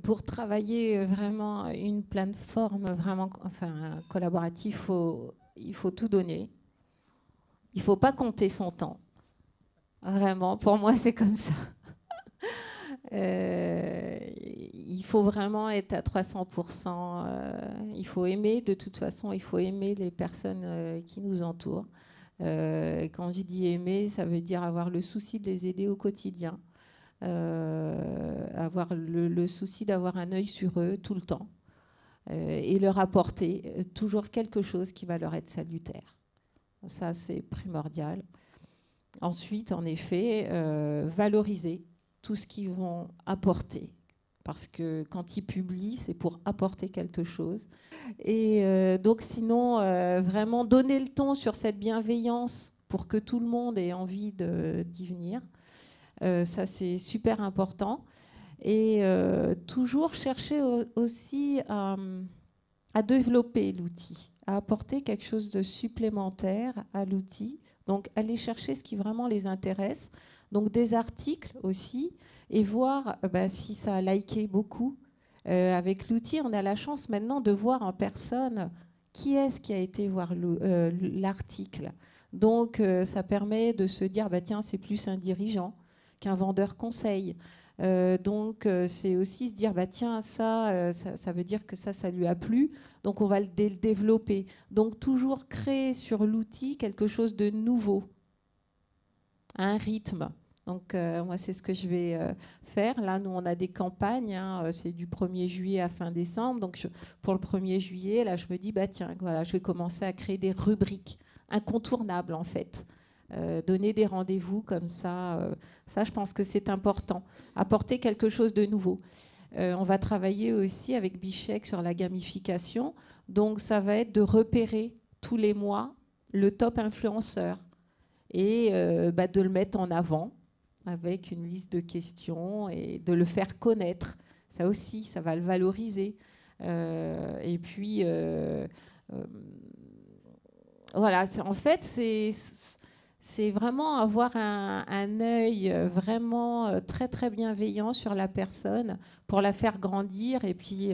Pour travailler vraiment une plateforme vraiment collaborative, il faut tout donner. Il ne faut pas compter son temps. Vraiment, pour moi, c'est comme ça. Il faut vraiment être à 300%. Il faut aimer, de toute façon, il faut aimer les personnes qui nous entourent. Quand je dis aimer, ça veut dire avoir le souci de les aider au quotidien. Avoir le souci d'avoir un œil sur eux tout le temps et leur apporter toujours quelque chose qui va leur être salutaire. Ça, c'est primordial. Ensuite, en effet, valoriser tout ce qu'ils vont apporter. Parce que quand ils publient, c'est pour apporter quelque chose. Et donc, sinon, vraiment donner le ton sur cette bienveillance pour que tout le monde ait envie d'y venir. Ça, c'est super important. Et toujours chercher aussi à développer l'outil, à apporter quelque chose de supplémentaire à l'outil. Donc, aller chercher ce qui vraiment les intéresse. Donc, des articles aussi, et voir si ça a liké beaucoup. Avec l'outil, on a la chance maintenant de voir en personne qui est-ce qui a été voir l'article. Donc, ça permet de se dire, tiens, c'est plus un dirigeant qu'un vendeur conseil. Donc, c'est aussi se dire, tiens, ça veut dire que ça lui a plu, donc on va le développer. Donc, toujours créer sur l'outil quelque chose de nouveau, un rythme. Donc, moi, c'est ce que je vais faire. Là, nous, on a des campagnes, hein, c'est du 1er juillet à fin décembre. Donc, pour le 1er juillet, là, je me dis, tiens, voilà, je vais commencer à créer des rubriques incontournables, en fait. Donner des rendez-vous comme ça, ça, je pense que c'est important. Apporter quelque chose de nouveau. On va travailler aussi avec Bichec sur la gamification. Donc, ça va être de repérer tous les mois le top influenceur et de le mettre en avant avec une liste de questions et de le faire connaître. Ça aussi, ça va le valoriser. Et puis, voilà, en fait, c'est vraiment avoir un œil vraiment très très bienveillant sur la personne pour la faire grandir et puis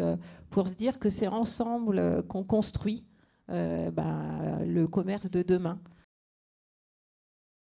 pour se dire que c'est ensemble qu'on construit le commerce de demain.